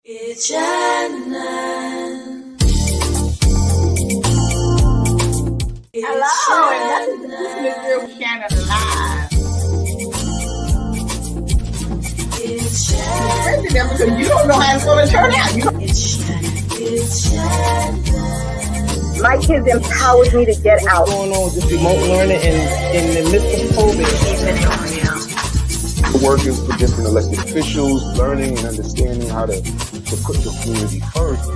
It's Shannon. Hello, and welcome to Keeping It Real with Shannon Live. It's Friend to Shannon. them because you don't know how it's going to turn out. It's Shannon. It's Shannon. My kids empowered me to get out. What's going on with this remote learning and in the midst of COVID? Working for different elected officials, learning and understanding how to put the community first.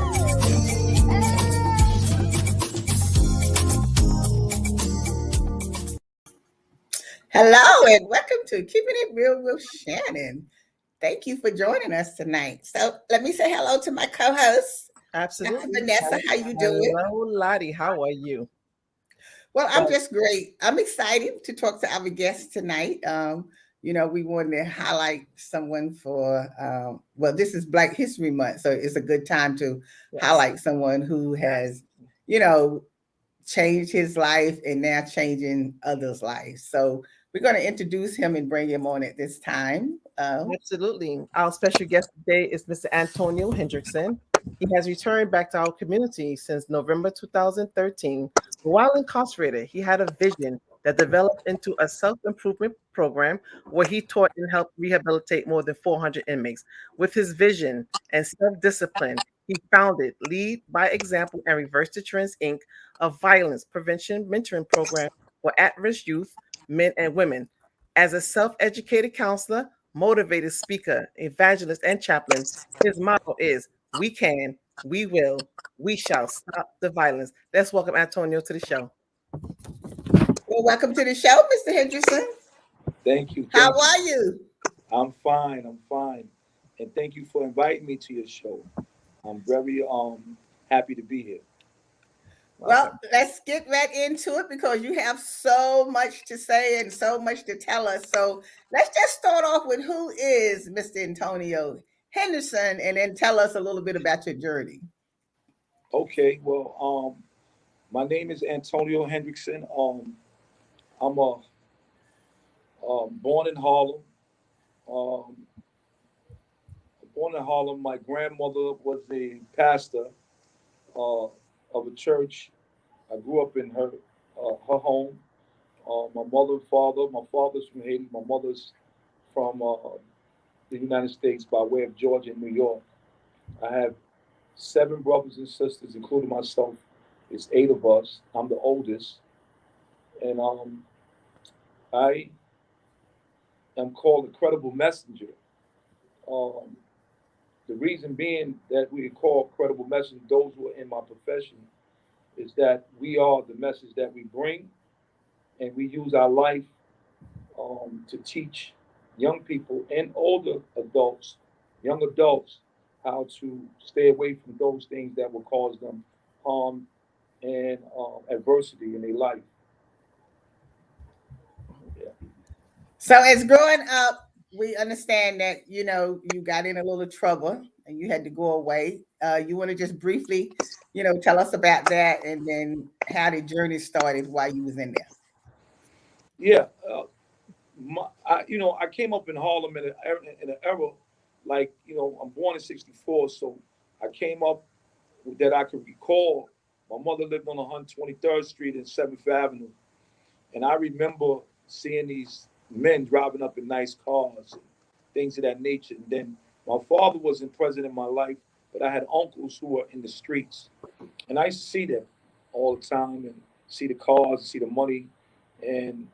Hello, and welcome to Keeping It Real with Shannon. Thank you for joining us tonight. So let me say hello to my co-host, Absolutely. Dr. Vanessa. How you doing? Hello, Lottie. How are you? Well, I'm just great. I'm excited to talk to our guest tonight. We wanted to highlight someone for, this is Black History Month, so it's a good time to highlight someone who has, changed his life and now changing others' lives. So we're going to introduce him and bring him on at this time. Absolutely. Our special guest today is Mr. Antonio Hendrickson. He has returned back to our community since November 2013. While incarcerated, he had a vision that developed into a self-improvement program where he taught and helped rehabilitate more than 400 inmates. With his vision and self-discipline, he founded Lead by Example and Reverse the Trends, Inc., a violence prevention mentoring program for at-risk youth, men and women. As a self-educated counselor, motivated speaker, evangelist, and chaplain, his motto is, we can, we will, we shall stop the violence. Let's welcome Antonio to the show. Well, welcome to the show, Mr. Hendrickson. Thank you. How are you? I'm fine. And thank you for inviting me to your show. I'm very happy to be here. Well, let's get right into it because you have so much to say and so much to tell us. So let's just start off with who is Mr. Antonio Hendrickson, and then tell us a little bit about your journey. Okay, well, my name is Antonio Hendrickson. I'm born in Harlem. Um, Born in Harlem. My grandmother was a pastor of a church. I grew up in her home. My mother and father. My father's from Haiti. My mother's from the United States by way of Georgia and New York. I have 7 brothers and sisters, including myself. It's 8 of us. I'm the oldest, and I am called a credible messenger. Um, the reason being that we call credible messenger those who are in my profession is that we are the message that we bring, and we use our life to teach young people and older adults, young adults, how to stay away from those things that will cause them harm and adversity in their life. Yeah. So, as growing up, we understand that you got in a little trouble and you had to go away. You want to just briefly, tell us about that, and then how the journey started while you was in there. Yeah. I came up in Harlem in an era like, I'm born in '64, so I came up that I could recall. My mother lived on 123rd Street and 7th Avenue, and I remember seeing these men driving up in nice cars and things of that nature. And then my father wasn't present in my life, but I had uncles who were in the streets, and I used to see them all the time and see the cars, see the money, and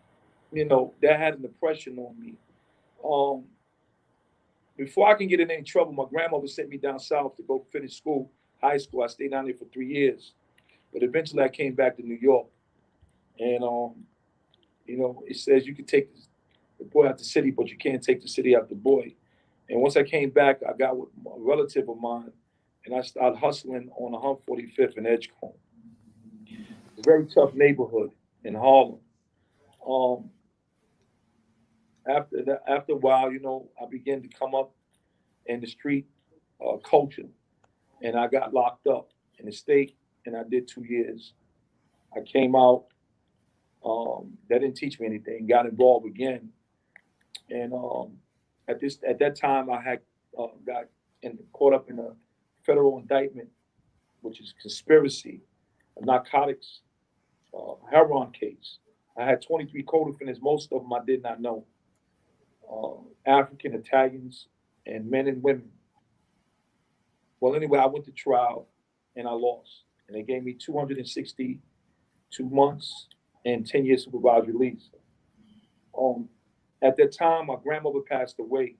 that had an impression on me. Um, Before I can get in any trouble, my grandmother sent me down south to go finish school, high school. I stayed down there for 3 years, but eventually I came back to New York, and it says you can take the boy out the city, but you can't take the city out the boy. And once I came back, I got with a relative of mine, and I started hustling on 145th and Edgecombe. It's a very tough neighborhood in Harlem. Um, after a while, I began to come up in the street culture, and I got locked up in the state, and I did 2 years. I came out. That didn't teach me anything. Got involved again, and at that time, I had got and caught up in a federal indictment, which is conspiracy, a narcotics, heroin case. I had 23 co-defendants. Most of them I did not know. African, Italians, and men and women. Well, anyway, I went to trial and I lost. And they gave me 262 months and 10 years supervised release. At that time, my grandmother passed away,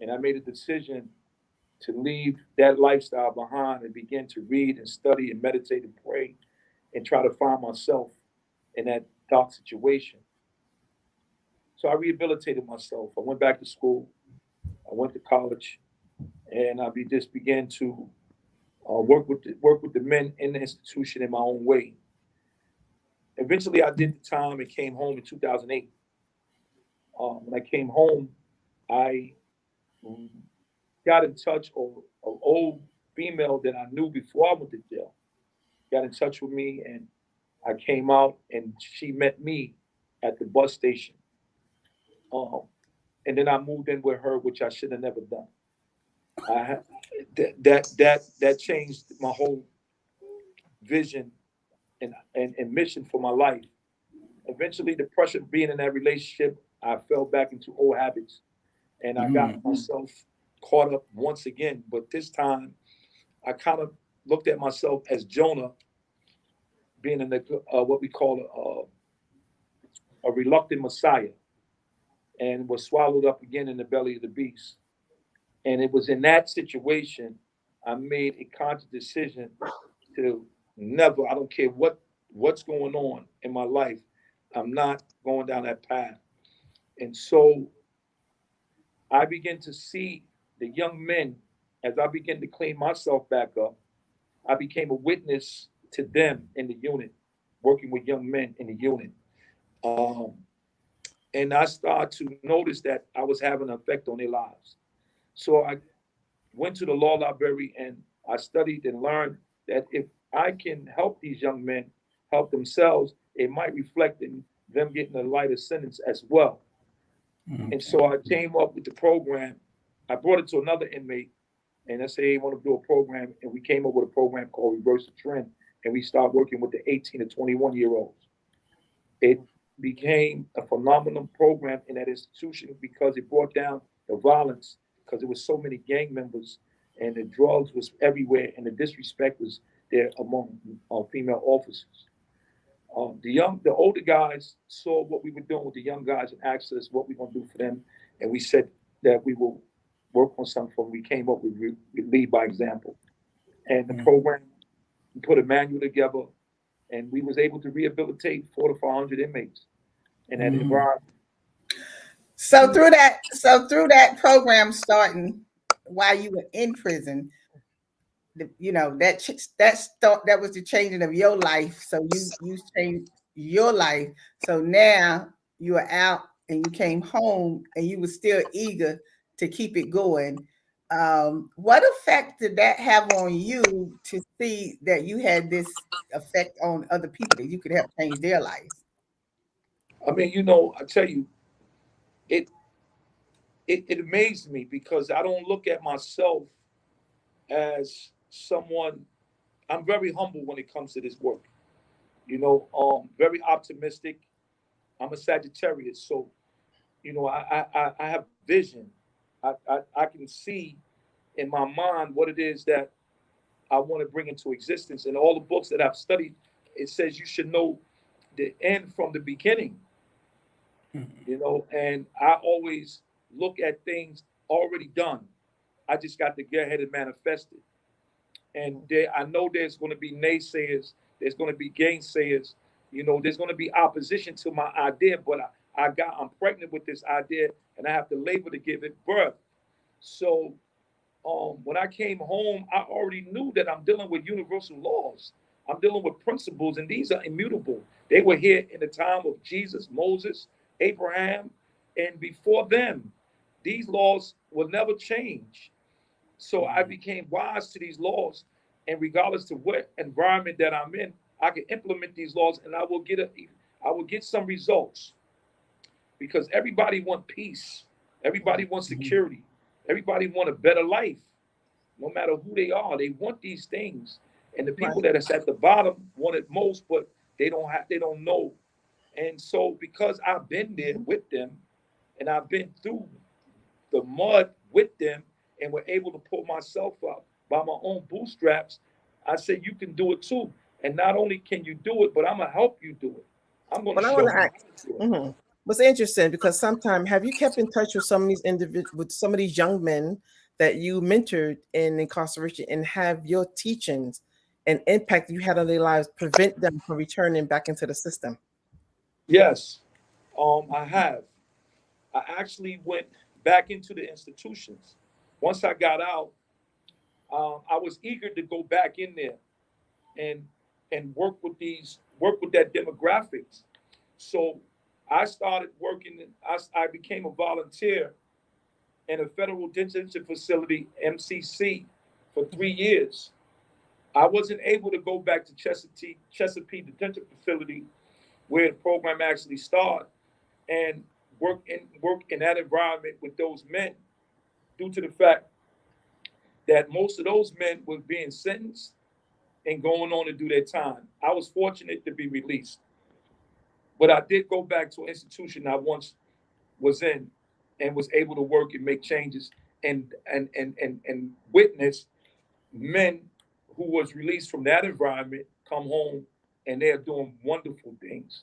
and I made a decision to leave that lifestyle behind and begin to read and study and meditate and pray and try to find myself in that dark situation. So I rehabilitated myself. I went back to school. I went to college, and just began to work with the men in the institution in my own way. Eventually, I did the time and came home in 2008. When I came home, I got in touch, or an old female that I knew before I went to jail got in touch with me, and I came out, and she met me at the bus station. And then I moved in with her, which I should have never done. I that changed my whole vision and mission for my life. Eventually, the pressure of being in that relationship, I fell back into old habits, and I got myself caught up once again. But this time, I kind of looked at myself as Jonah, being in the what we call a reluctant Messiah, and was swallowed up again in the belly of the beast. And it was in that situation I made a conscious decision to never, I don't care what's going on in my life, I'm not going down that path. And so I began to see the young men, as I began to clean myself back up, I became a witness to them in the unit, working with young men in the unit. And I started to notice that I was having an effect on their lives. So I went to the law library and I studied and learned that if I can help these young men help themselves, it might reflect in them getting a lighter sentence as well. And so I came up with the program. I brought it to another inmate, and I said, hey, I want to do a program. And we came up with a program called Reverse the Trend, and we started working with the 18 to 21-year-olds. It became a phenomenal program in that institution because it brought down the violence, because there was so many gang members and the drugs was everywhere and the disrespect was there among female officers. The older guys saw what we were doing with the young guys and asked us what we were going to do for them. And we said that we will work on something. We came up with Lead by Example. And the program, we put a manual together, and we was able to rehabilitate 400 to 500 inmates in that environment. So through that program starting while you were in prison, that was the changing of your life. So you changed your life. So now you are out and you came home and you were still eager to keep it going. What effect did that have on you to see that you had this effect on other people, that you could help change their lives? I mean, I tell you, it amazed me because I don't look at myself as someone. I'm very humble when it comes to this work. Very optimistic. I'm a Sagittarius, so I have vision. I can see in my mind what it is that I want to bring into existence. And all the books that I've studied, it says you should know the end from the beginning. And I always look at things already done. I just got to get ahead and manifest it. And I know there's going to be naysayers, there's going to be gainsayers, there's going to be opposition to my idea, but I'm pregnant with this idea, and I have to labor to give it birth. So when I came home, I already knew that I'm dealing with universal laws. I'm dealing with principles, and these are immutable. They were here in the time of Jesus, Moses, Abraham, and before them. These laws will never change. So I became wise to these laws, and regardless to what environment that I'm in, I can implement these laws, and I will get some results. Because everybody wants peace, everybody wants security, everybody wants a better life. no matter who they are. They want these things, and the people Right. that is at the bottom want it most, but they don't know. And so, because I've been there with them, and I've been through the mud with them, and were able to pull myself up by my own bootstraps, I said you can do it too. And not only can you do it, but I'm gonna help you do it. I'm gonna Well, I show want to you how ask. to do it. Mhm. What's interesting because sometimes have you kept in touch with some of these with some of these young men that you mentored in incarceration, and have your teachings and impact you had on their lives prevent them from returning back into the system? Yes, I have. I actually went back into the institutions. Once I got out, I was eager to go back in there and work with that demographics. So I started working. I became a volunteer in a federal detention facility, MCC, for 3 years. I wasn't able to go back to Chesapeake Detention Facility where the program actually started and work in that environment with those men due to the fact that most of those men were being sentenced and going on to do their time. I was fortunate to be released, but I did go back to an institution I once was in and was able to work and make changes and witness men who was released from that environment come home and they're doing wonderful things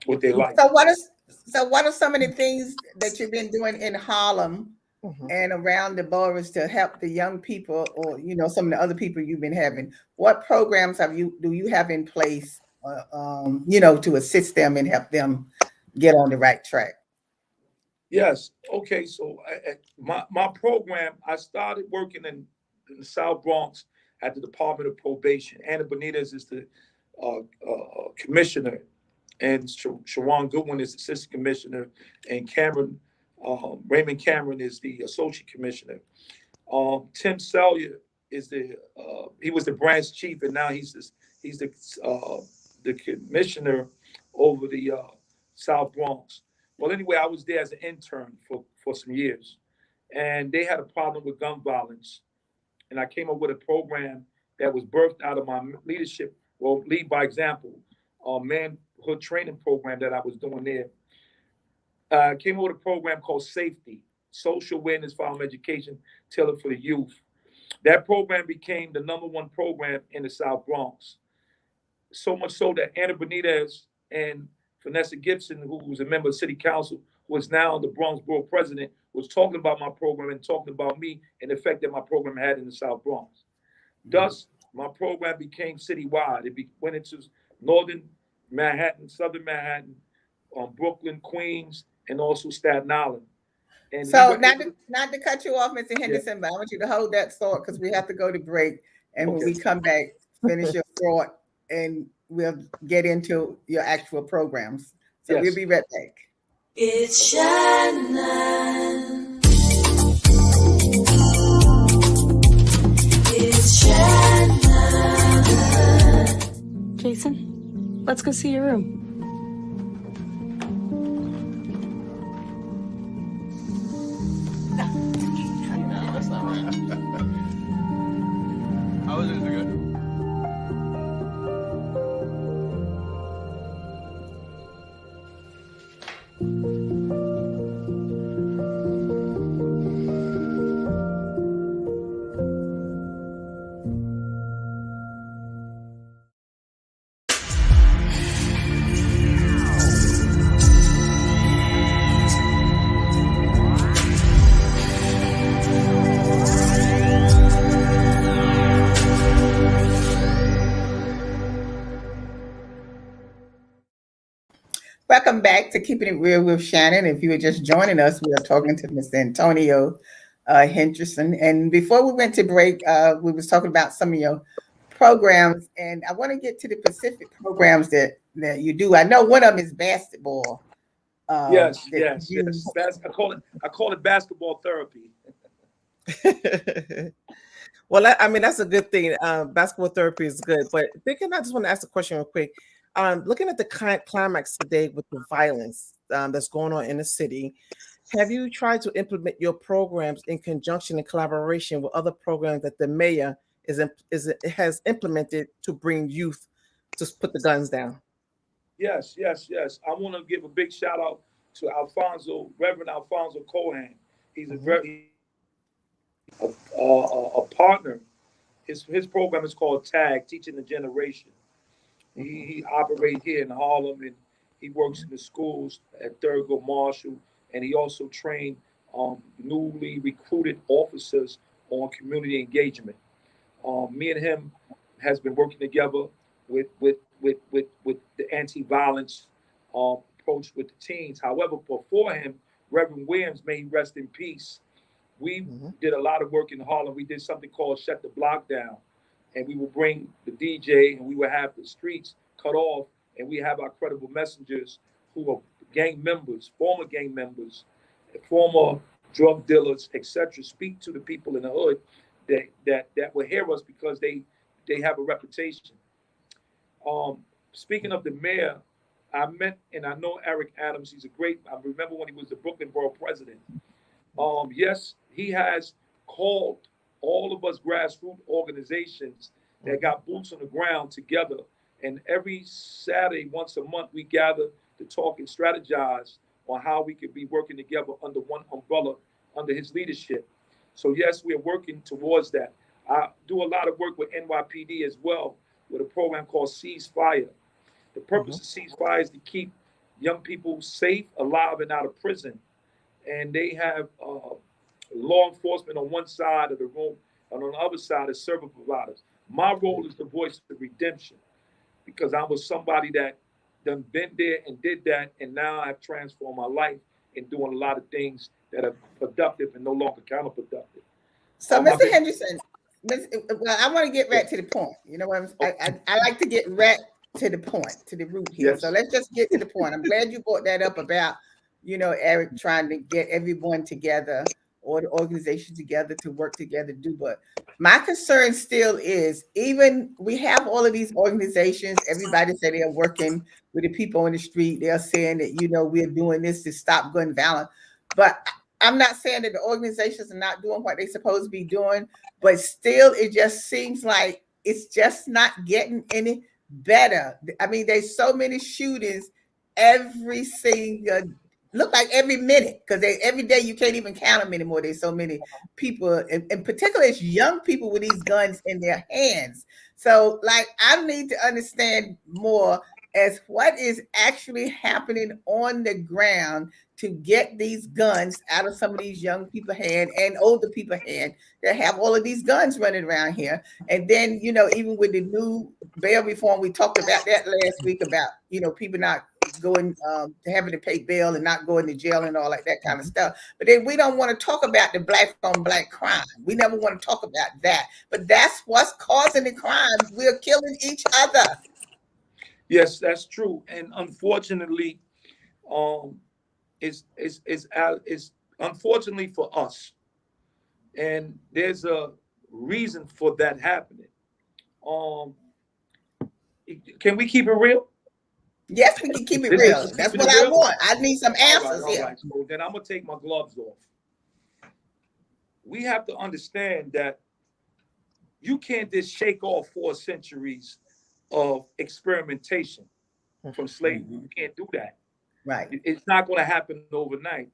with their life. So what are some of the things that you've been doing in Harlem Mhm. and around the boroughs to help the young people, or some of the other people you've been having? What programs do you have in place, to assist them and help them get on the right track? Yes. Okay. So my program, I started working in the South Bronx at the Department of Probation. Anna Benitez is the commissioner, and Sharon Goodwin is assistant commissioner, and Raymond Cameron is the associate commissioner. Tim Sellier is he was the branch chief, and now he's the commissioner over the South Bronx. Well, anyway, I was there as an intern for some years, and they had a problem with gun violence, and I came up with a program that was birthed out of my leadership. Well, lead by example, manhood training program that I was doing there. Came up with a program called Safety, Social Awareness Firearm Education Tailored for the Youth. That program became the #1 program in the South Bronx. So much so that Anna Benitez and Vanessa Gibson, who was a member of City Council, who is now the Bronx Borough President, was talking about my program and talking about me and the effect that my program had in the South Bronx. Thus, my program became citywide. Went into northern Manhattan, southern Manhattan, Brooklyn, Queens, and also Staten Island. And we So were not able to, to, not to cut you off, Mr. yeah, Henderson, but I want you to hold that thought because we have to go to break. And when okay. we come back, finish your thought and we'll get into your actual programs. So we'll Yes. be right back. It's Shannon. It's Shannon. Jason, let's go see your room. How was it? Good? Welcome back to Keeping It Real with Shannon. If you were just joining us, we are talking to Mr. Antonio Hendrickson. And before we went to break, we was talking about some of your programs, and I want to get to the specific programs that you do. I know one of them is basketball. Yes, That yes, you yes. I call it basketball therapy. Well, I mean, that's a good thing. Basketball therapy is good, but I just want to ask a question real quick. Looking at the climax today with the violence that's going on in the city, Have you tried to implement your programs in conjunction and collaboration with other programs that the mayor has implemented to bring youth to put the guns down? Yes, yes, yes. I want to give a big shout out to Reverend Alfonso Cohen. He's a Mhm. very a partner. His program is called TAG, Teaching the Generation. He operates here in Harlem, and he works in the schools at Thurgood Marshall, and he also trained newly recruited officers on community engagement. Me and him has been working together with the anti-violence approach with the teens. However, before him, Reverend Williams, may he rest in peace, we Mhm. did a lot of work in Harlem. We did something called Shut the Block Down, and we would bring the DJ, and we would have the streets cut off, and we have our credible messengers who are former gang members, former drug dealers, etc., speak to the people in the hood that will hear us because they have a reputation. Speaking of the mayor, I met and I know Eric Adams. He's a great. I remember when he was the Brooklyn Borough president. Yes, he has called all of us grassroots organizations that got boots on the ground together. And every Saturday, once a month, we gather to talk and strategize on how we could be working together under one umbrella under his leadership. So, yes, we are working towards that. I do a lot of work with NYPD as well with a program called Ceasefire. The purpose of Ceasefire is to keep young people safe, alive, and out of prison. And they have law enforcement on one side of the room, and on the other side is service providers. My role is the voice of redemption because I was somebody that done been there and did that, and now I've transformed my life in doing a lot of things that are productive and no longer counterproductive. So, I've Mr. been, Henderson, well, I want to get right to the point. You know what I like to get right to the point, to the root here. So yes, let's just get to the point. I'm glad you brought that up about, Eric trying to get everyone together or the organization together to work together to do. But my concern still is, even we have all of these organizations, everybody say they're working with the people on the street. They're saying that, we're doing this to stop gun violence. But I'm not saying that the organizations are not doing what they're supposed to be doing, but still, it just seems like it's just not getting any better. I mean, there's so many shootings every single, look like every minute, because every day you can't even count them anymore. There's so many people, and particularly it's young people with these guns in their hands. So, like, I need to understand more as what is actually happening on the ground to get these guns out of some of these young people hand and older people hand that have all of these guns running around here. And then, even with the new bail reform, we talked about that last week about, people not going to having to pay bail and not going to jail and all like that kind of stuff. But then we don't want to talk about the black on black crime. We never want to talk about that. But that's what's causing the crime. We're killing each other. yes, that's true. And unfortunately, um, it's unfortunately for us, and there's a reason for that happening. Um, can we keep it real? Yes, we can keep it This real. is That's keeping what it I real. want. I need some answers All here. right. So then I'm gonna take my gloves off. We have to understand that you can't just shake off 4 centuries of experimentation from slavery. You can't do that. Right. It's not going to happen overnight.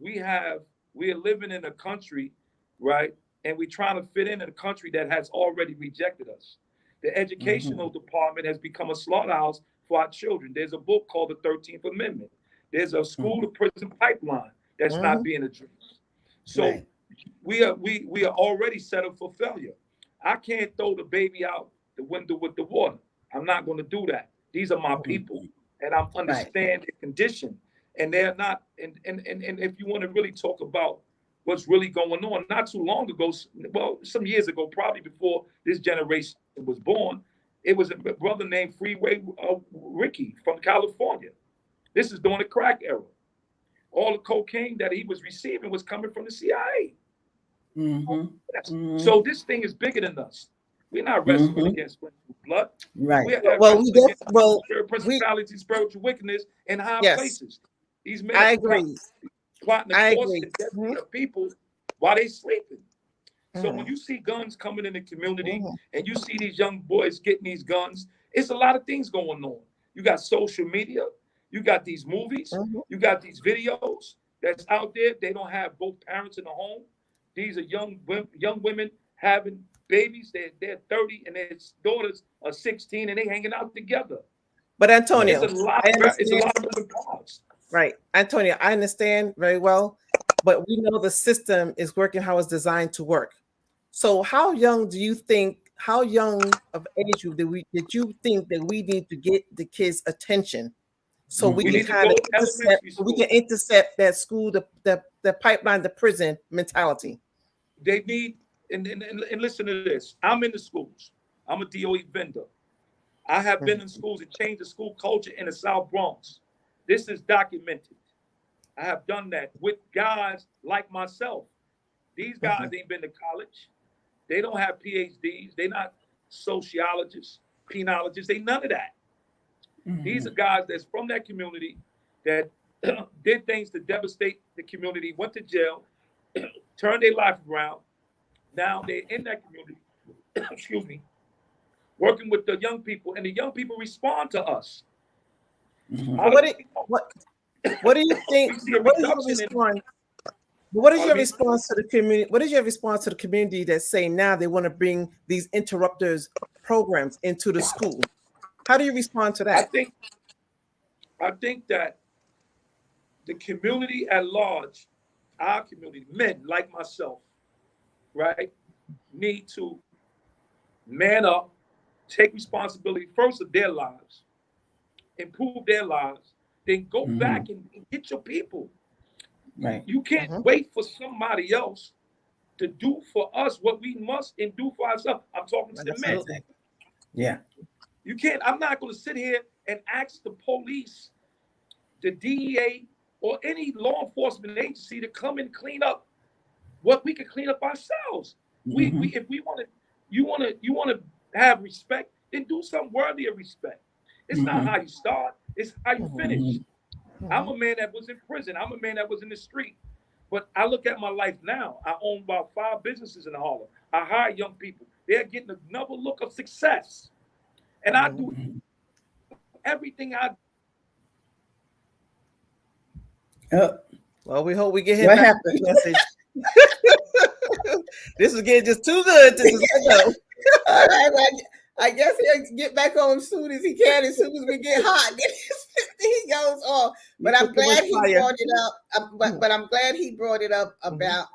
We are living in a country, right? And we're trying to fit in a country that has already rejected us. The educational department has become a slaughterhouse for our children. There's a book called The 13th Amendment. There's a school to prison pipeline that's not being addressed. So Right. we are already set up for failure. I can't throw the baby out the window with the water. I'm not going to do that. These are my people, and I understand their condition. And they're not. And if you want to really talk about what's really going on, not too long ago, well, some years ago, probably before this generation was born, it was a brother named Freeway Ricky from California. This is during the crack era. All the cocaine that he was receiving was coming from the CIA. So this thing is bigger than us. We're not wrestling against blood. Right. We're Well, wrestling against we principalities, spiritual wickedness in high yes, places. These men I are agree. plotting I to force agree. the death Mhm. of people while they sleeping. So Mhm. when you see guns coming in the community Mhm. and you see these young boys getting these guns, it's a lot of things going on. You got social media, you got these movies, Mhm. you got these videos that's out there. They don't have both parents in the home. These are young women having babies. They're 30 and their daughters are 16 and they hanging out together. But It's Antonio, a lot. I It's a understand. lot of moving parts. Right, Antonio, I understand very well, but we know the system is working how it's designed to work. So, how young do you think? How young of age did you think that we need to get the kids' attention so we We can need to go kind of to intercept? elementary So we school. can intercept that school, the pipeline, the prison mentality. They need, and listen to this. I'm in the schools. I'm a DOE vendor. I have been in schools and changed the school culture in the South Bronx. This is documented. I have done that with guys like myself. These guys ain't been to college. They don't have PhDs. They're not sociologists, penologists. They none of that. These are guys that's from that community that did things to devastate the community, went to jail, turned their life around. Now they're in that community, excuse me, working with the young people, and the young people respond to us. But what do you think? We see a What is your reduction in, response? What is your pardon me? response to the community? What is your response to the community that say now they want to bring these interrupters programs into the school? How do you respond to I that? think I think that the community at large, our community, men like myself, right, need to man up, take responsibility first of their lives, improve their lives, then go back and get your people. Right. You can't wait for somebody else to do for us what we must and do for ourselves. I'm talking to the men. Absolutely. Yeah. You can't, I'm not going to sit here and ask the police, the DEA, or any law enforcement agency to come and clean up what we can clean up ourselves. We if we want to, you want to have respect, then do something worthy of respect. It's not how you start, it's how you finish. I'm a man that was in prison. I'm a man that was in the street. But I look at my life now. I own about 5 businesses in Harlem. I hire young people. They're getting another look of success. And I do everything I Well, we hope we get him What back happened? with the message. This is getting just too good to just let go. All right, well, I guess he'll get back on as soon as he can, as soon as we get hot. He goes off. But I'm glad he brought it up. But I'm glad he brought it up about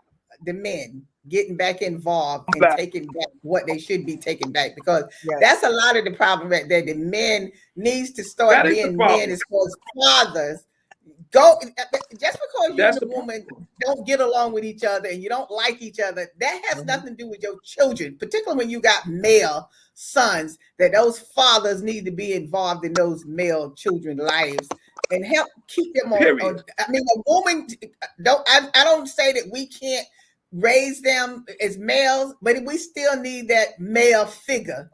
the men getting back involved and taking back what they should be taking back, because that's a lot of the problem right there. The men needs to start being men as far as fathers. Go just because you and the woman don't get along with each other and you don't like each other, that has nothing to do with your children, particularly when you got male sons, that those fathers need to be involved in those male children's lives and help keep them on. I mean, a woman I don't say that we can't raise them as males, but we still need that male figure.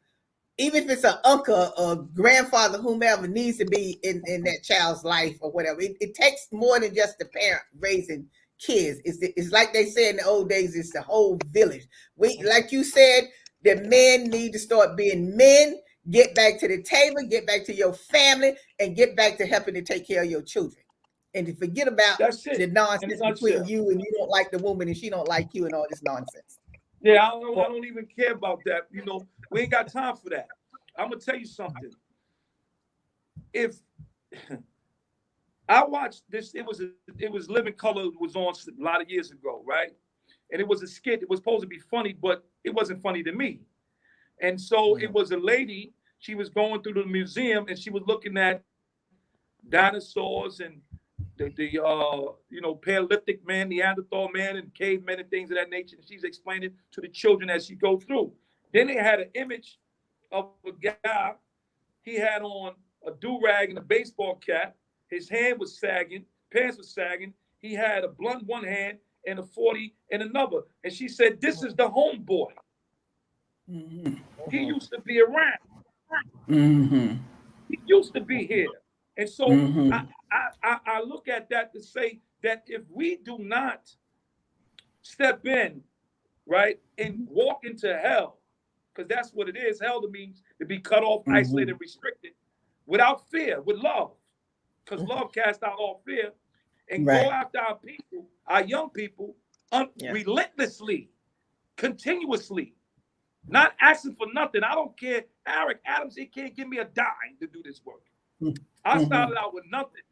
Even if it's an uncle or grandfather, whomever needs to be in that child's life or whatever. It takes more than just the parent raising kids. It's like they said in the old days, it's the whole village. Like you said, the men need to start being men, get back to the table, get back to your family, and get back to helping to take care of your children. And to forget about the nonsense between you and you don't like the woman and she don't like you and all this nonsense. Yeah, I don't even care about that. You know, we ain't got time for that. I'm gonna tell you something. If I watched this, it was Living Color was on a lot of years ago, right? And it was a skit. It was supposed to be funny, but it wasn't funny to me. And so it was a lady. She was going through the museum and she was looking at dinosaurs and the Paleolithic man, Neanderthal man, and cavemen and things of that nature. And she's explaining to the children as she goes through. Then they had an image of a guy. He had on a do-rag and a baseball cap. His hand was sagging, pants was sagging. He had a blunt in one hand and a 40 in another. And she said, "This is the homeboy. He used to be around. He used to be here." And so I look at that to say that if we do not step in, right, and walk into hell, because that's what it is. Hell means to be cut off, isolated, restricted, without fear, with love. Because love casts out all fear, and go after our people, our young people, relentlessly, continuously, not asking for nothing. I don't care. Eric Adams, he can't give me a dime to do this work. I started out with nothing.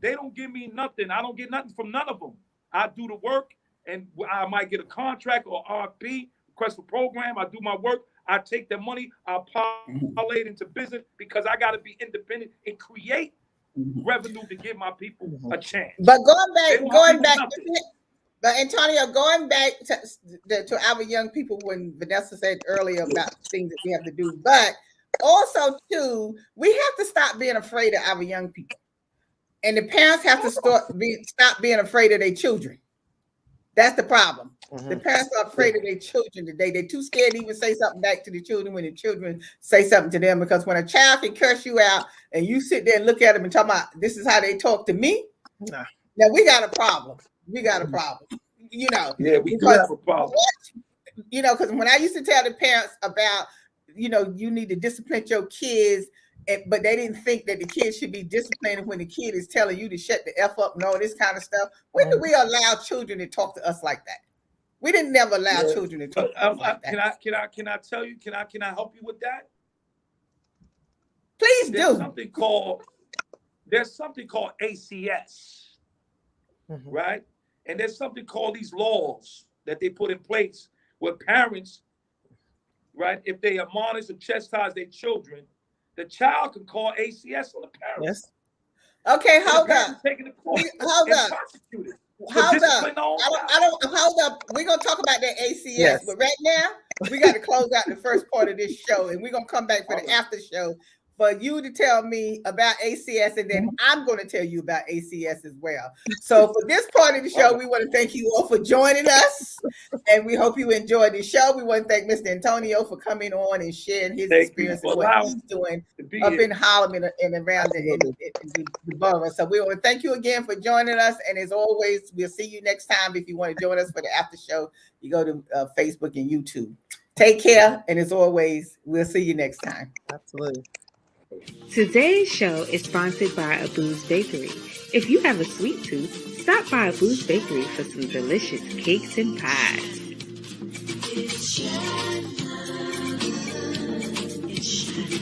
They don't give me nothing. I don't get nothing from none of them. I do the work, and I might get a contract or RFP, request for program. I do my work. I take the money. I parlay it into business because I got to be independent and create revenue to give my people a chance. But going back, but Antonio, going back to our young people, when Vanessa said earlier about things that we have to do, but also too, we have to stop being afraid of our young people. And the parents have to stop being afraid of their children. That's the problem. The parents are afraid of their children today. They're too scared to even say something back to the children when the children say something to them. Because when a child can curse you out and you sit there and look at them and talk about, this is how they talk to me. Now we got a problem. We got a problem. You know. Yeah, we do have a problem. You know, because when I used to tell the parents about, you know, you need to discipline your kids, but they didn't think that the kids should be disciplined when the kid is telling you to shut the F up and all this kind of stuff. When do we allow children to talk to us like that? We didn't never allow children to talk to us like that. Can I tell you? Can I help you with that? Please There's do. something called ACS, right? And there's something called these laws that they put in place where parents, right, if they admonish or chastise their children, the child can call ACS on the parents. Yes. Okay, hold up. Hold up. Hold up. Hold up. We're gonna talk about that ACS, but right now we got to close out the first part of this show, and we're gonna come back for the after show for you to tell me about ACS, and then I'm going to tell you about ACS as well. So for this part of the show, we want to thank you all for joining us, and we hope you enjoyed the show. We want to thank Mr. Antonio for coming on and sharing his experience and what he's doing up in Harlem and around the borough. So we want to thank you again for joining us, and as always, we'll see you next time. If you want to join us for the after show, you go to Facebook and YouTube. Take care, and as always, we'll see you next time. Absolutely. Today's show is sponsored by Abu's Bakery. If you have a sweet tooth, stop by Abu's Bakery for some delicious cakes and pies. It's Shannon. It's Shannon.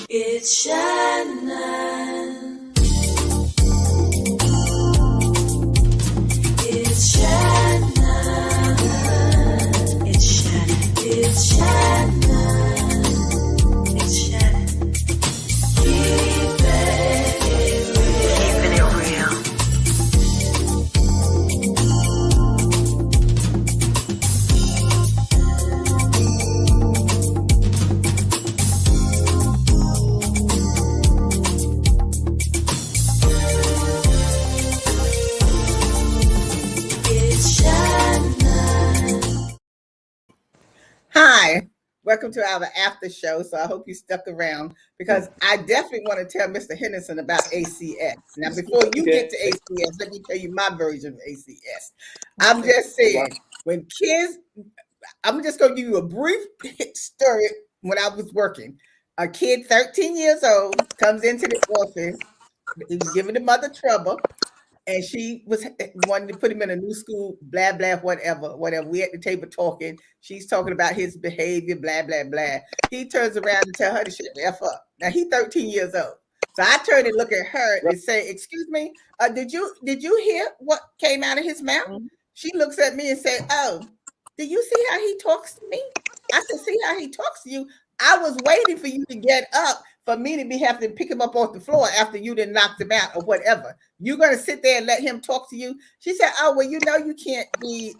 It's Shannon. It's Shannon. It's Shannon. It's Shannon. It's Shannon. Keeping it real. It's Shannon. Hi, welcome to our after show. So I hope you stuck around because I definitely want to tell Mr. Hendrickson about ACS. Now, before you get to ACS, let me tell you my version of ACS. I'm just saying, when kids, I'm just going to give you a brief story. When I was working, a kid 13 years old comes into the office. He was giving the mother trouble. And she was wanting to put him in a new school, blah, blah, whatever. We at the table talking. She's talking about his behavior, blah, blah, blah. He turns around and tell her to shut the F up. Now, he's 13 years old. So I turn and look at her and say, excuse me, did you hear what came out of his mouth? She looks at me and said, oh, do you see how he talks to me? I said, see how he talks to you? I was waiting for you to get up for me to have to pick him up off the floor after you done knocked him out or whatever. You're going to sit there and let him talk to you? She said, oh, well, you know, you can't be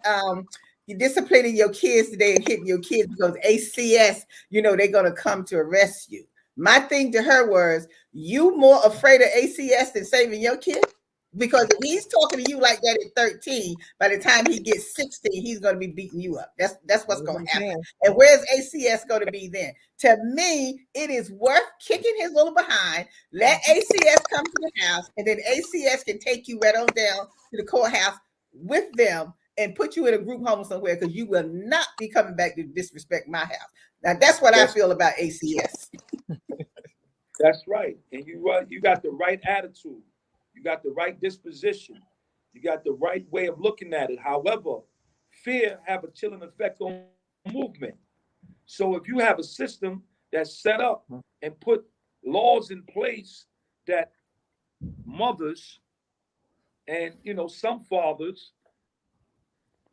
disciplining your kids today and hitting your kids because ACS, you know, they're going to come to arrest you. My thing to her was, you more afraid of ACS than saving your kid? Because if he's talking to you like that at 13, by the time he gets 16, he's going to be beating you up. That's what's That's going what to I'm happen. saying. And where's ACS going to be then? To me, it is worth kicking his little behind. Let ACS come to the house, and then ACS can take you right on down to the courthouse with them and put you in a group home somewhere, because you will not be coming back to disrespect my house. Now, that's what I feel about ACS. That's right. And you got the right attitude. You got the right disposition. You got the right way of looking at it. However, fear have a chilling effect on movement. So if you have a system that's set up and put laws in place that mothers and some fathers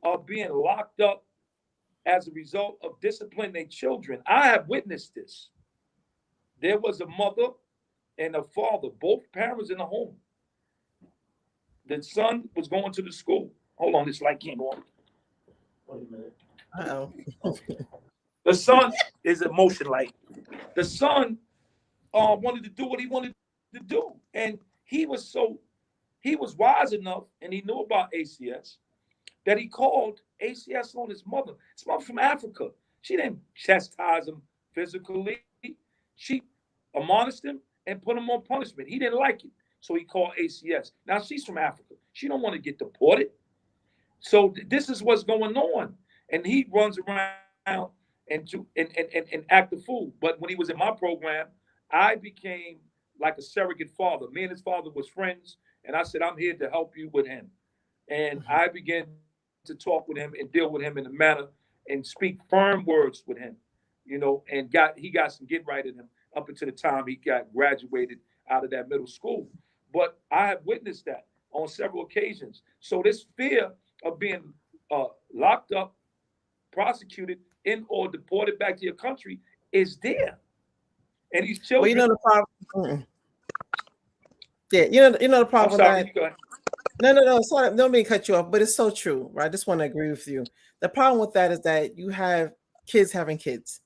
are being locked up as a result of disciplining their children. I have witnessed this. There was a mother and a father, both parents in the home. The son was going to the school. Hold on, this light came on. Wait a minute. Uh-oh. The son is a motion light. The son wanted to do what he wanted to do. And he was wise enough, and he knew about ACS, that he called ACS on his mother. His mother from Africa. She didn't chastise him physically. She admonished him and put him on punishment. He didn't like it, so he called ACS. Now, she's from Africa. She don't want to get deported. So this is what's going on. And he runs around and act a fool. But when he was in my program, I became like a surrogate father. Me and his father was friends, and I said, I'm here to help you with him. And I began to talk with him and deal with him in a manner and speak firm words with him, and he got some get right in him up until the time he got graduated out of that middle school. But I have witnessed that on several occasions. So this fear of being locked up, prosecuted, or deported back to your country is there. And these children. Well, the problem. Yeah, the problem. I'm sorry, No. Sorry, don't mean to cut you off, but it's so true, right? I just want to agree with you. The problem with that is that you have kids having kids.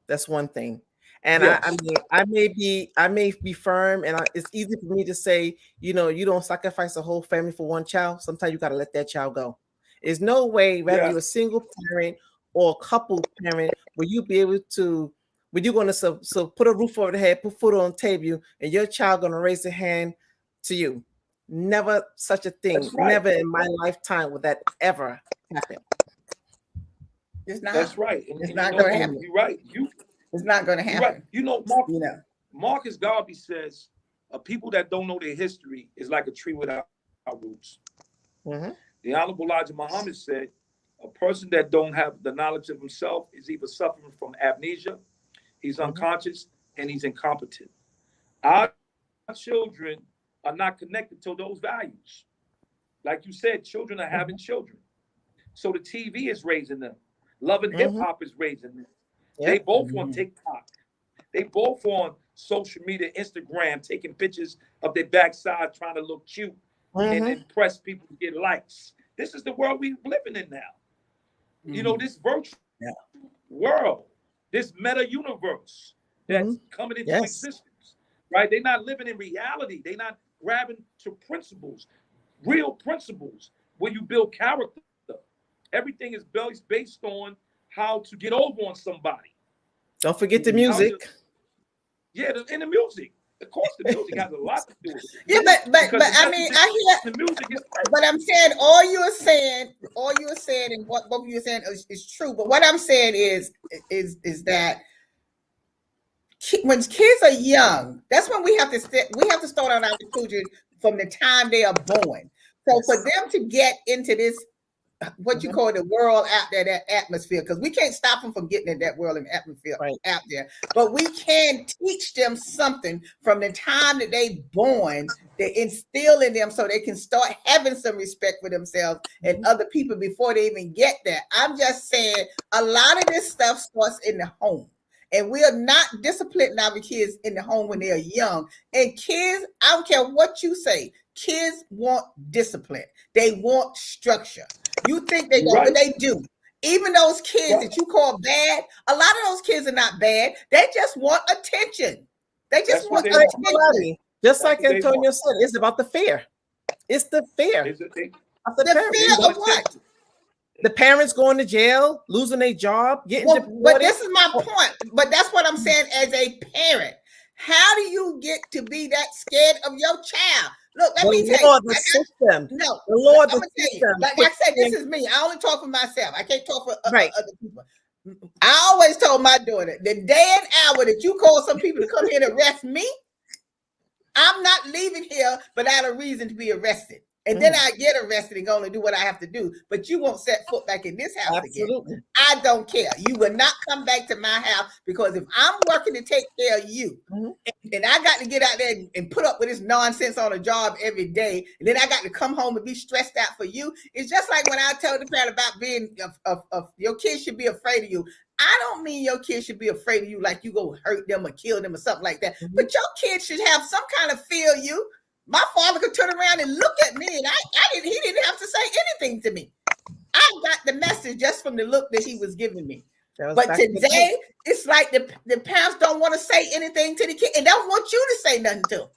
That's one thing. And yes. I may be firm, and it's easy for me to say, you don't sacrifice a whole family for one child. Sometimes you got to let that child go. There's no way, whether you're a single parent or a couple parent, will you be able to, when you're going to put a roof over the head, put food on the table, and your child going to raise a hand to you. Never such a thing. Right. Never in my lifetime would that ever happen. It's not. That's right. It's not going to happen. You're right. It's not going to happen. Right. Marcus Garvey says, people that don't know their history is like a tree without roots. Mm-hmm. The Honorable Elijah Muhammad said, a person that don't have the knowledge of himself is either suffering from amnesia, he's unconscious, and he's incompetent. Our children are not connected to those values. Like you said, children are having children. So the TV is raising them. Love and hip hop is raising them. Yep. They both on TikTok. They both on social media, Instagram, taking pictures of their backside, trying to look cute and impress people to get likes. This is the world we're living in now. This virtual world, this meta universe that's coming into existence, right? They're not living in reality. They're not grabbing to principles, real principles, where you build character. Everything is based on how to get over on somebody. Don't forget the music. And the music. Of course, the music has a lot to do with it. Yeah, but I mean, I hear the music is. But I'm saying all you are saying, and what both of you are saying is true. But what I'm saying is that when kids are young, that's when we have to start on our children from the time they are born. So for them to get into this, what you call the world out there, that atmosphere, because we can't stop them from getting in that world and atmosphere out there, but we can teach them something from the time that they born, to instill in them so they can start having some respect for themselves and other people before they even get there. I'm just saying a lot of this stuff starts in the home. And we are not disciplining our kids in the home when they are young. And kids, I don't care what you say, kids want discipline. They want structure. You think they don't, but they do. Even those kids that you call bad, a lot of those kids are not bad. They just want attention. They just want attention. Just like Antonio said, it's about the fear. It's the fear Is it? of the The parents. fear of what? The parents going to jail, losing their job, getting Well, deported. but this is my point. But that's what I'm saying as a parent. How do you get to be that scared of your child? Look, let me tell you. The system. No, The law, I'm the gonna tell you. system. Like I said, this is me. I only talk for myself. I can't talk for Right. other people. I always told my daughter, the day and hour that you call some people to come here to arrest me, I'm not leaving here without a reason to be arrested. And then I get arrested and go and do what I have to do. But you won't set foot back in this house again. I don't care. You will not come back to my house, because if I'm working to take care of you, and I got to get out there and put up with this nonsense on a job every day, and then I got to come home and be stressed out for you. It's just like when I tell the parent about being of your kids should be afraid of you. I don't mean your kids should be afraid of you like you go hurt them or kill them or something like that. But your kids should have some kind of fear of you. My father could turn around and look at me, and he didn't have to say anything to me. I got the message just from the look that he was giving me. But today, it's like the parents don't want to say anything to the kid, and don't want you to say nothing to them.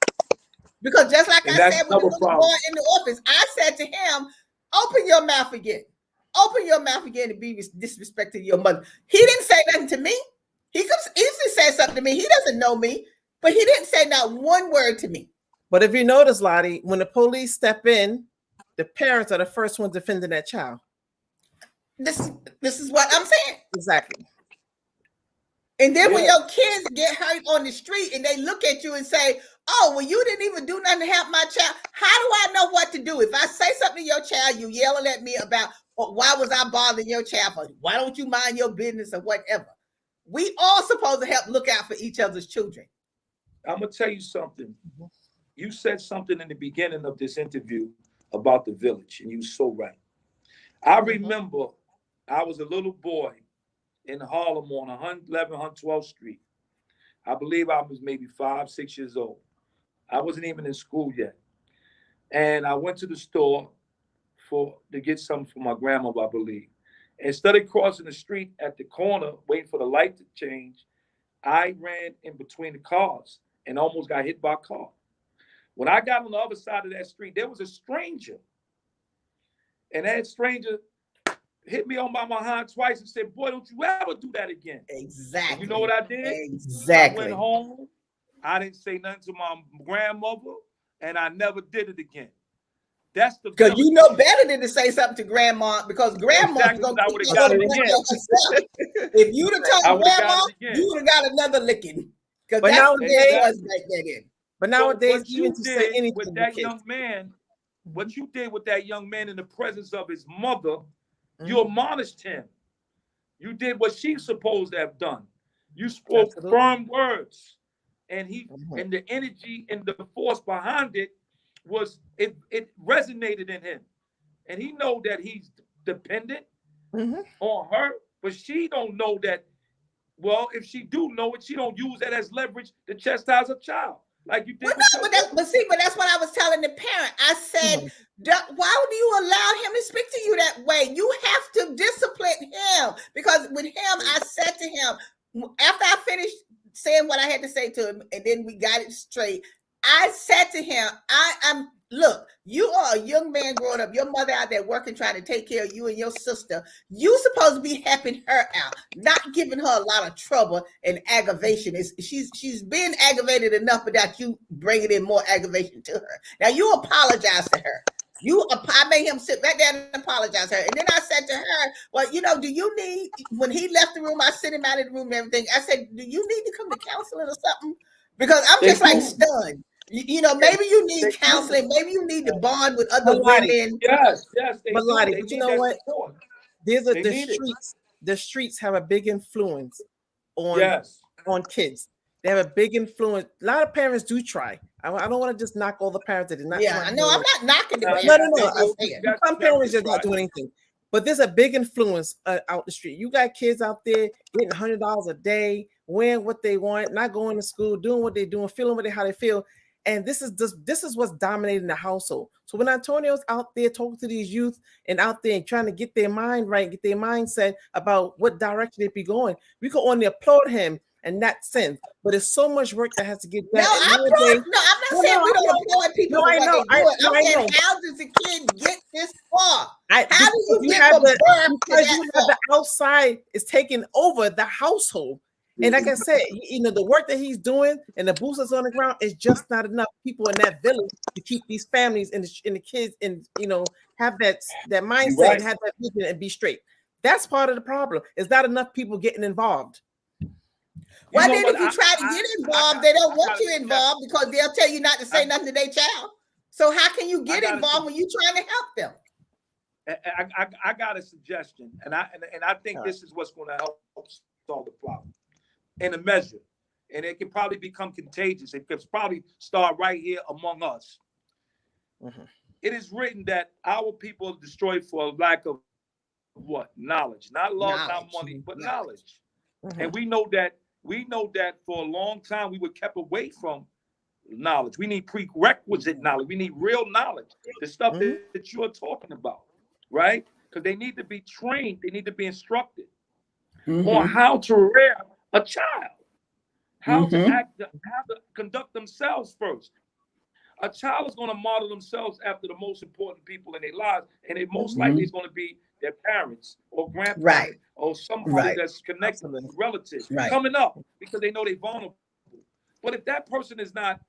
Because just like I said with the little boy in the office, I said to him, open your mouth again. Open your mouth again and be disrespectful to your mother. He didn't say nothing to me. He could easily say something to me. He doesn't know me, but he didn't say not one word to me. But if you notice, Lottie, when the police step in, the parents are the first ones defending that child. This is what I'm saying. Exactly. And then when your kids get hurt on the street and they look at you and say, oh, well, you didn't even do nothing to help my child. How do I know what to do? If I say something to your child, you yelling at me about, well, why was I bothering your child? For? Why don't you mind your business or whatever? We all supposed to help look out for each other's children. I'm going to tell you something. You said something in the beginning of this interview about the village, and you're so right. I remember I was a little boy in Harlem on 111, 112th Street. I believe I was maybe 5, 6 years old. I wasn't even in school yet. And I went to the store to get something for my grandmother, I believe. Instead of crossing the street at the corner, waiting for the light to change, I ran in between the cars and almost got hit by a car. When I got on the other side of that street, there was a stranger. And that stranger hit me on my behind twice and said, boy, don't you ever do that again. Exactly. And you know what I did? Exactly. I went home. I didn't say nothing to my grandmother, and I never did it again. That's the because you know better than to say something to grandma, because grandma's exactly, gonna keep got it again. If you'd have told grandma, you would have got another licking. Because that's what it was back then. But nowadays, so even to say anything with that young man, what you did with that young man in the presence of his mother, you admonished him. You did what she's supposed to have done. You spoke firm words, and and the energy and the force behind it it resonated in him, and he know that he's dependent on her, but she don't know that. Well, if she do know it, she don't use that as leverage to chastise a child. Like you did. But that's what I was telling the parent. I said, why do you allow him to speak to you that way? You have to discipline him, because with him, I said to him, after I finished saying what I had to say to him, and then we got it straight, I said to him, look, you are a young man growing up. Your mother out there working, trying to take care of you and your sister. You supposed to be helping her out, not giving her a lot of trouble and aggravation. She's been aggravated enough without you bringing in more aggravation to her. Now you apologize to her. I made him sit right down and apologize to her. And then I said to her, well, do you need, when he left the room, I sent him out of the room and everything. I said, do you need to come to counseling or something? Because I'm just like stunned. Maybe you need counseling. Maybe you need to bond with other women. Yes. But Lottie, but you know what? The streets have a big influence on kids. They have a big influence. A lot of parents do try. I don't want to just knock all the parents that did not. Yeah, I know. I'm not knocking the parents. No. Some parents just not doing anything. But there's a big influence out the street. You got kids out there getting $100 a day, wearing what they want, not going to school, doing what they're doing, feeling how they feel. And this is what's dominating the household. So when Antonio's out there talking to these youth and out there and trying to get their mind right, get their mindset about what direction they be going, we can only applaud him in that sense. But there's so much work that has to get done. I'm not saying we don't applaud people people No, for I what know. they do. I'm I saying, know. how does the kid get this far? How How do you get have from birth to because that you have far? the outside is taking over the household. And like I said, the work that he's doing and the boots that's on the ground is just not enough people in that village to keep these families and the kids and have that mindset right. and have that vision and be straight. That's part of the problem. It's not enough people getting involved. Why know then what? if you try to get involved, I they don't I want gotta you involved because they'll tell you not to say nothing to their child. So how can you get involved when you're trying to help them? I got a suggestion, and I think this is what's going to help solve the problem in a measure, and it can probably become contagious. It could probably start right here among us. Mhm. It is written that our people are destroyed for lack of what? Knowledge, not love, not money, but knowledge. Mhm. And we know that for a long time we were kept away from knowledge. We need prerequisite knowledge. We need real knowledge, the stuff that you're talking about, right? Because they need to be trained. They need to be instructed on how to rear a child, how to act, how to conduct themselves first. A child is going to model themselves after the most important people in their lives, and it most likely is going to be their parents or grandparents or somebody that's connected with relatives coming up because they know they're vulnerable. But if that person is not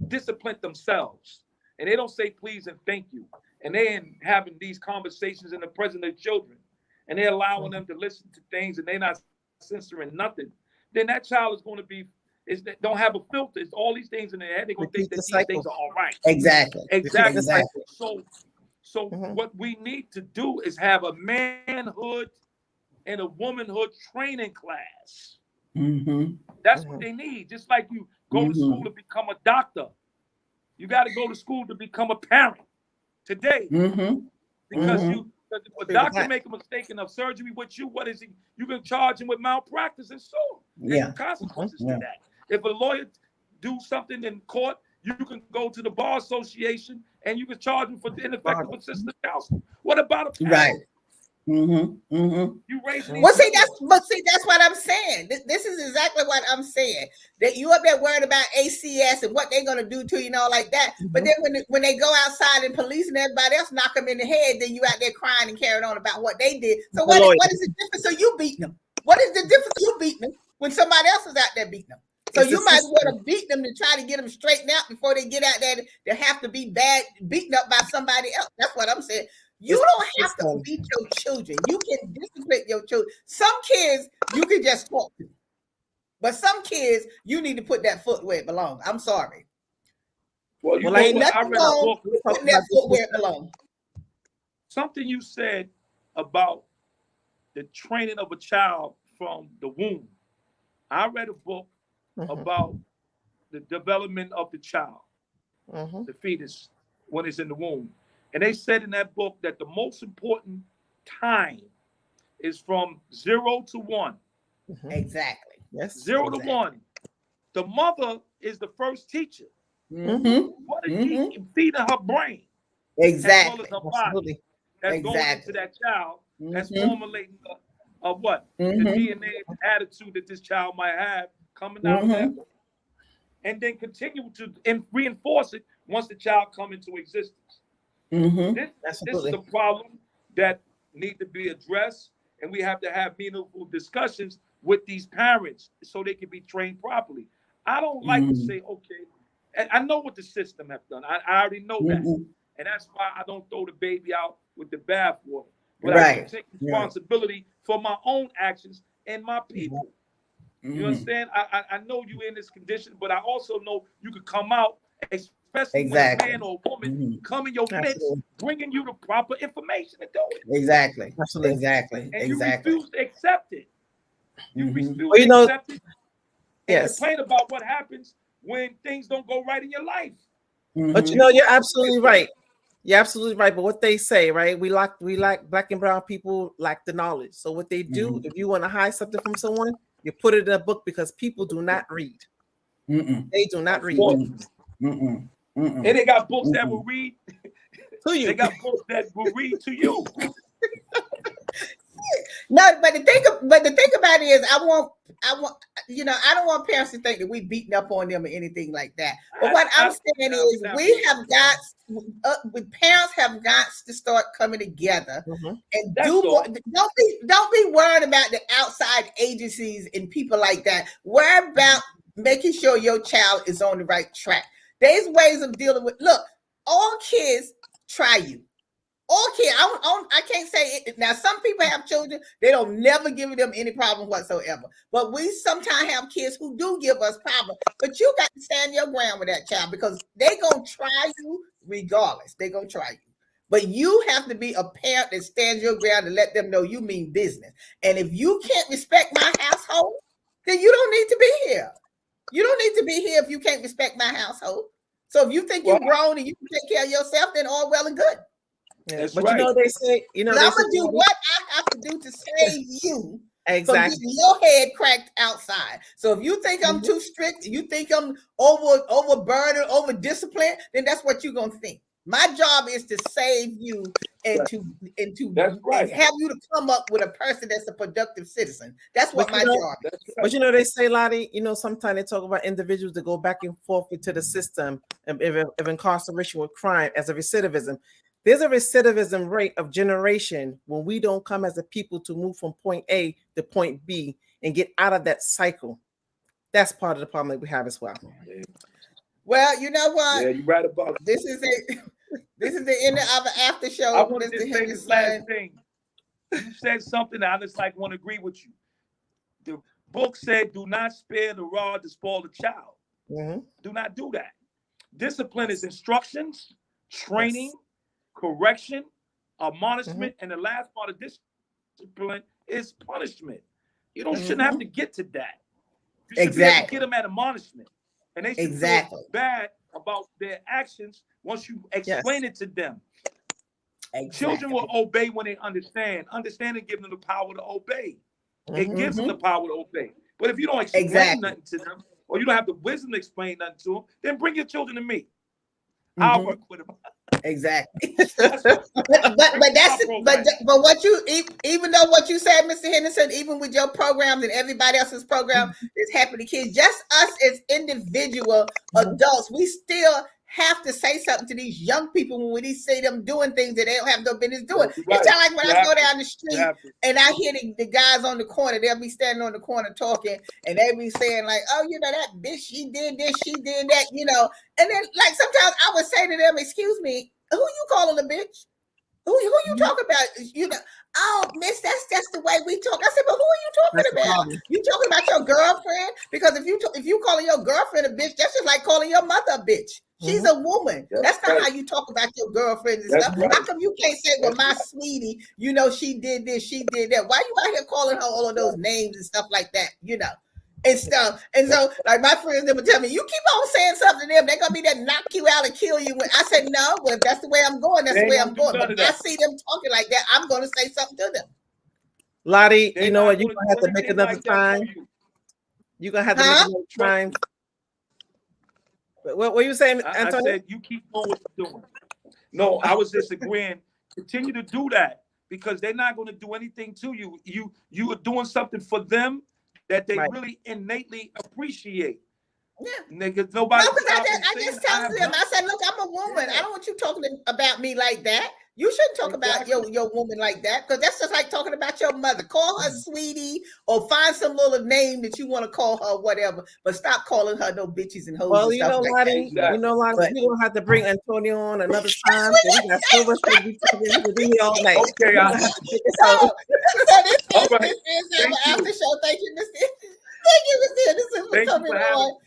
disciplined themselves and they don't say please and thank you, and they ain't having these conversations in the presence of children, and they're allowing them to listen to things and they're not censoring nothing, then that child is going to be don't have a filter. It's all these things in their head. They're going to think that these things are all right. Exactly. So what we need to do is have a manhood and a womanhood training class. That's what they need. Just like you go to school to become a doctor, you got to go to school to become a parent today. Because if a doctor make a mistake in a surgery with you, what is he? You can charge him with malpractice and so there's consequences to that. If a lawyer do something in court, you can go to the bar association and you can charge him for ineffective assistant counsel. What about a parent? You raising that's what I'm saying. This is exactly what I'm saying. That you up there worried about ACS and what they're gonna do to you, like that. But then when they go outside and police and everybody else knock them in the head, then you out there crying and carrying on about what they did. So what is the difference? So you beating them? What is the difference? You beating them when somebody else is out there beating them. So you might as well beat them to try to get them straightened out before they get out there to have to be beaten up by somebody else. That's what I'm saying. You don't have to beat your children. You can discipline your children. Some kids you can just talk to, but some kids you need to put that foot where it belongs. I'm sorry. Well, you know ain't what? nothing wrong with putting that foot where it belongs. Something you said about the training of a child from the womb. I read a book about the development of the child, the fetus, when it's in the womb. And they said in that book that the most important time is from 0 to 1. Exactly. Yes. 0 to 1. The mother is the first teacher. What is she feeding her brain? Exactly. As well as her body. That's going into that child. That's formulating what? The DNA attitude that this child might have coming out of that. And then continue to reinforce it once the child come into existence. This is a problem that need to be addressed, and we have to have meaningful discussions with these parents so they can be trained properly. I don't like to say, okay, I know what the system have done. I already know that. And that's why I don't throw the baby out with the bathwater. But I do take responsibility for my own actions and my people. You understand? I know you in this condition, but I also know you could come out, especially when a man or a woman come in your midst, bringing you the proper information to do it. Exactly. And you refuse to accept it. You refuse to accept it and complain about what happens when things don't go right in your life. But you're absolutely right. You're absolutely right. But what they say, right? We like black and brown people lack the knowledge. So what they do, if you want to hide something from someone, you put it in a book because people do not read. They do not read. And they got books that will read to you. They got books that will read to you. No, but the thing about it is, I want, I don't want parents to think that we beating up on them or anything like that. But what I'm saying is, we have got, with parents have got to start coming together and do more. Don't be worried about the outside agencies and people like that. Worry about making sure your child is on the right track. There's ways of dealing with. Look, all kids try you. Okay, I can't say it. Now, some people have children, they don't never give them any problem whatsoever. But we sometimes have kids who do give us problems. But you got to stand your ground with that child because they're going to try you regardless. They're going to try you. But you have to be a parent that stands your ground and let them know you mean business. And if you can't respect my household, then you don't need to be here. You don't need to be here if you can't respect my household. So if you think you're grown and you can take care of yourself, then all well and good. Yeah, but right. They say, I'm gonna do what I have to do to save you from getting your head cracked outside. So if you think I'm too strict, you think I'm overburdened, over disciplined, then that's what you're gonna think. My job is to save you and to have you to come up with a person that's a productive citizen. That's what my job is. But they say, Lottie, sometimes they talk about individuals that go back and forth into the system of incarceration with crime as a recidivism. There's a recidivism rate of generation when we don't come as a people to move from point A to point B and get out of that cycle. That's part of the problem that we have as well. Yeah. Well, you know what? Yeah, you're right about this. Is the end of our after show. I want to say this last thing. You said something I just want to agree with you. The book said, "Do not spare the rod to spoil the child." Mm-hmm. Do not do that. Discipline is instructions, training. Yes. Correction, admonishment, and the last part of discipline is punishment. You shouldn't have to get to that. You should be able to get them at admonishment, and they should feel bad about their actions once you explain it to them. Children will obey when they understand. Understanding gives them the power to obey. It gives them the power to obey. But if you don't explain nothing to them, or you don't have the wisdom to explain nothing to them, then bring your children to me. I'll work with them. Exactly. but what you, even though what you said, Mr. Henderson, even with your programs and everybody else's program is Happy to Kids, just us as individual adults, we still have to say something to these young people when we see them doing things that they don't have no business doing. Right. It's kind of like when I go down the street and I hear the guys on the corner, they'll be standing on the corner talking and they be saying like, oh, that bitch, she did this, she did that, And then like sometimes I would say to them, excuse me, who you calling a bitch? Who you talking about? Oh, miss, that's just the way we talk. I said, but who are you talking about? You talking about your girlfriend? Because if you calling your girlfriend a bitch, that's just like calling your mother a bitch. She's a woman. That's not how you talk about your girlfriends and stuff. Right. How come you can't say, well, my sweetie, she did this, she did that? Why you out here calling her all of those names and stuff like that, and stuff. And so, like, my friends, they would tell me, you keep on saying something to them, they're going to be there to knock you out and kill you. I said, no, well, if that's the way I'm going, that's the way I'm going. But if I see them talking like that, I'm going to say something to them. Lottie, you know what? You're going to have to make another time. You're going to have to make another time. What were you saying, Antonio? I said you keep doing what you're doing. No, I was just agreeing. Continue to do that because they're not going to do anything to you. You are doing something for them that they really innately appreciate. Yeah. Niggas, nobody. No, because I just tell them. I said, look, I'm a woman. I don't want you talking about me like that. You shouldn't talk about your woman like that because that's just like talking about your mother. Call her sweetie or find some little name that you want to call her, whatever. But stop calling her no bitches and hoes. Well, and stuff like Lottie, that. Lottie, we're gonna have to bring Antonio on another time. So we got so much to be talking all night. Okay, so this is our after show. Thank you, Mr. Thank you, Mr. Henderson, for coming on.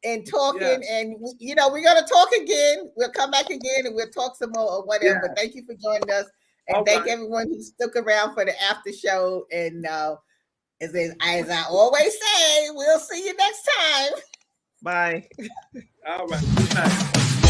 And talking, and we're gonna talk again. We'll come back again and we'll talk some more or whatever. But thank you for joining us, and thank everyone who stuck around for the after show. And as I always say, we'll see you next time. Bye. All right. Good night.